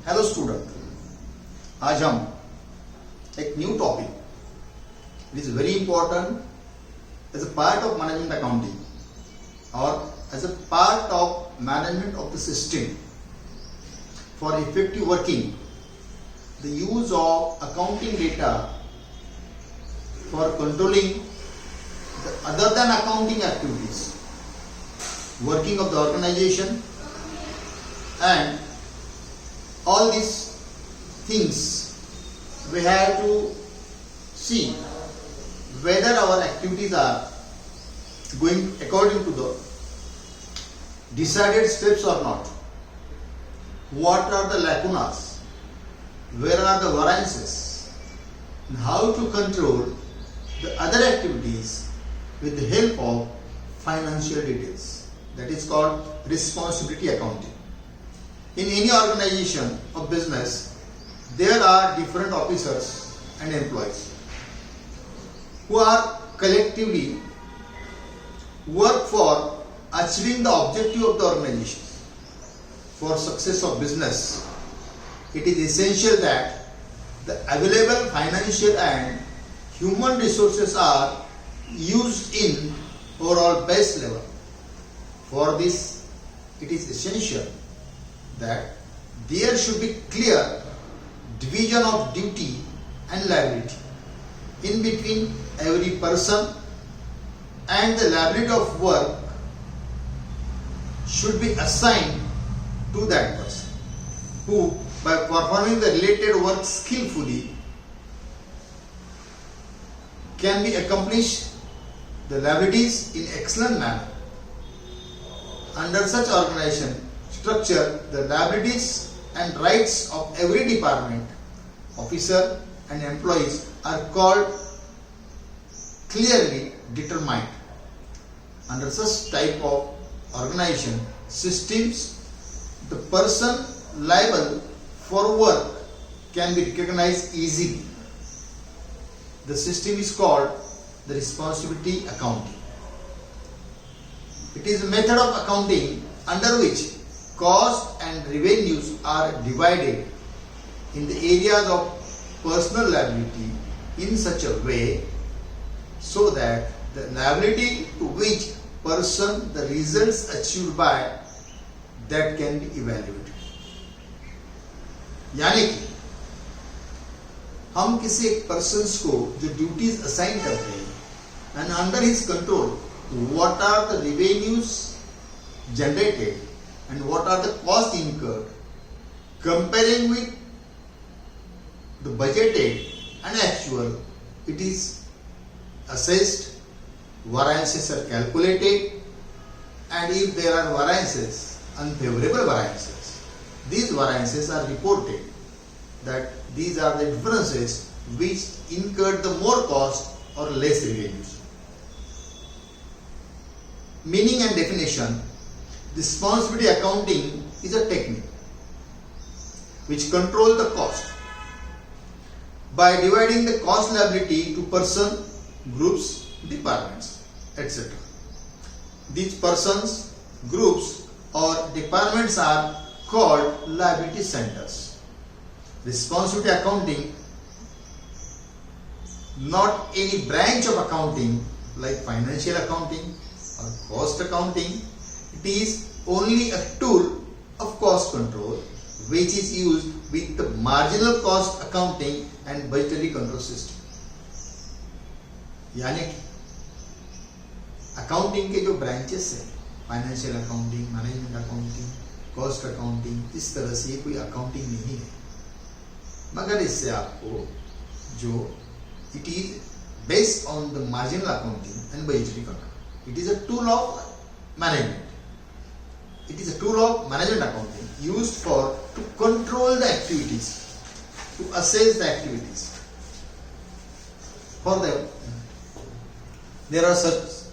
Hello student, आज हम एक new topic it is very important as a part of management accounting और as a part of management of the system for effective working the use of accounting data for controlling the other than accounting activities, working of the organization, and all these things we have to see whether our activities are going according to the decided steps or not. What are the lacunas? Where are the variances? And how to control the other activities with the help of financial details. That is called responsibility accounting. In any organization of business, there are different officers and employees who are collectively work for achieving the objective of the organization. For success of business, it is essential that the available financial and human resources are used in overall best level. For this, it is essential that there should be clear division of duty and liability in between every person, and the liability of work should be assigned to that person who, by performing the related work skillfully, can be accomplished the liabilities in excellent manner. Under such organization structure, the liabilities and rights of every department, officer and employees are called clearly determined. Under such type of organization systems, the person liable for work can be recognized easily. The system is called the responsibility accounting. It is a method of accounting under which cost and revenues are divided in the areas of personal liability in such a way so that the liability to which person the results achieved by that can be evaluated. यानी कि हम किसी एक person को जो duties assign करते हैं and under his control, what are the revenues generated and what are the costs incurred, comparing with the budgeted and actual, it is assessed, variances are calculated, and if there are variances, unfavorable variances, these variances are reported, that these are the differences which incurred the more cost or less revenues. Meaning and definition: responsibility accounting is a technique which controls the cost by dividing the cost liability to person, groups, departments, etc. These persons, groups or departments are called liability centers. Responsibility accounting, not any branch of accounting like financial accounting or cost accounting, it is only a tool of cost control which is used with the marginal cost accounting and budgetary control system. यानी कि accounting के जो branches है, financial accounting, management accounting, cost accounting, इस तरह से कोई accounting नहीं है, मगर इससे आपको जो it is based on the marginal accounting and budgetary control. It is a tool of management. It is a tool of management accounting used for to control the activities, to assess the activities. For them, there are such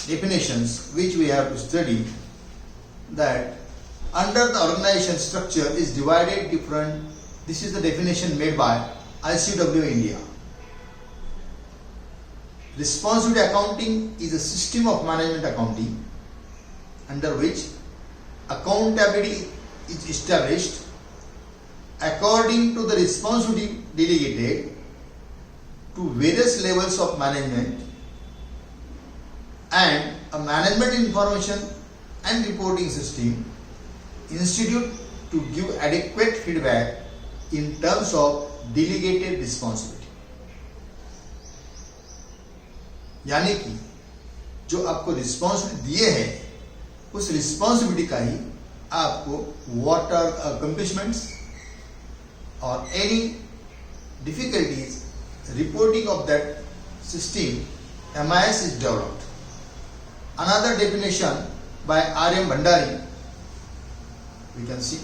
definitions which we have to study, that under the organization structure is divided different. This is the definition made by ICW India. Responsibility accounting is a system of management accounting under which accountability is established according to the responsibility delegated to various levels of management, and a management information and reporting system instituted to give adequate feedback in terms of delegated responsibility. यानी कि जो आपको responsibility दिए हैं उस responsibility का ही आपको what are accomplishments और any difficulties reporting of that system, MIS is developed. Another definition by R.M. Bhandari, we can see,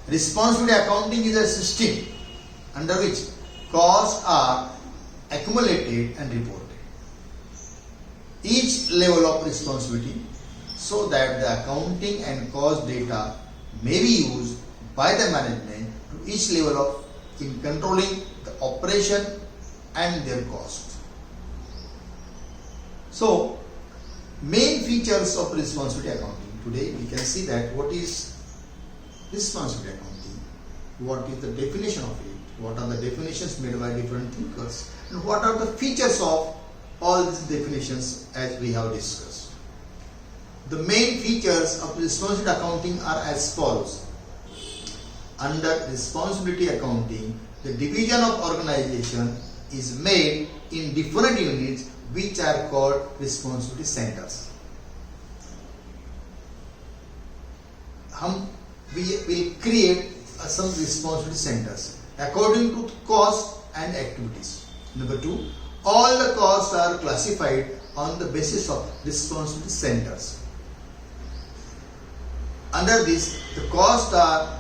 responsibility accounting is a system under which costs are accumulated and reported. Each level of responsibility so that the accounting and cost data may be used by the management to each level of in controlling the operation and their cost. So, main features of responsibility accounting. Today we can see that what is responsibility accounting, what is the definition of it, what are the definitions made by different thinkers, and what are the features of all these definitions as we have discussed. The main features of responsibility accounting are as follows. Under responsibility accounting, the division of organization is made in different units which are called responsibility centers. We will create some responsibility centers according to cost and activities. Number 2, all the costs are classified on the basis of responsibility centers. Under this, the costs are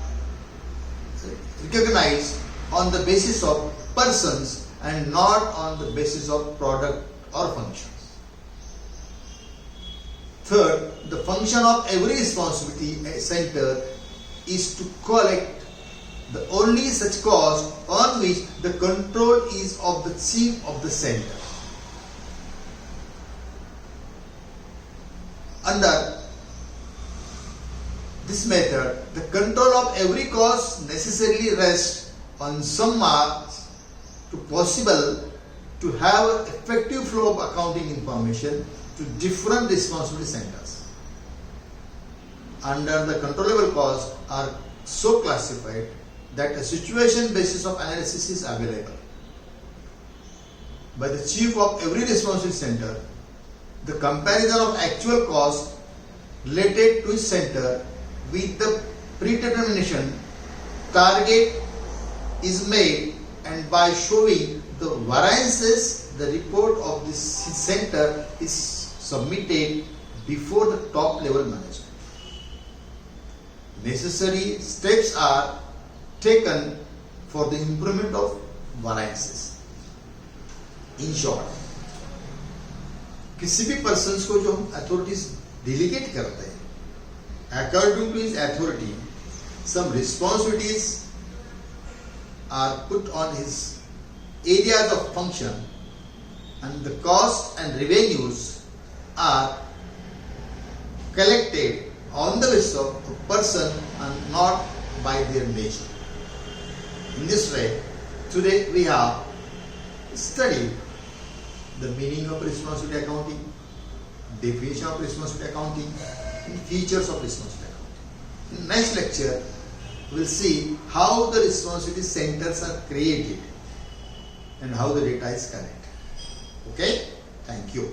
recognized on the basis of persons and not on the basis of product or functions. Third, the function of every responsibility center is to collect the only such cost on which the control is of the chief of the center. Under this method, the control of every cost necessarily rests on some marks to possible to have an effective flow of accounting information to different responsibility centers. Under the controllable costs are so classified that a situation basis of analysis is available. By the chief of every responsibility center, the comparison of actual cost related to his center with the predetermination target is made, and by showing the variances, the report of this center is submitted before the top level management. Necessary steps are taken for the improvement of variances. In short, किसी भी person को जो हम authorities delegate करते हैं, according to his authority, some responsibilities are put on his areas of function, and the costs and revenues are collected on the basis of a person and not by their nature. In this way, today we have studied the meaning of responsibility accounting, definition of responsibility accounting, and features of responsibility accounting. In next lecture, we will see how the responsibility centers are created and how the data is collected. Okay? Thank you.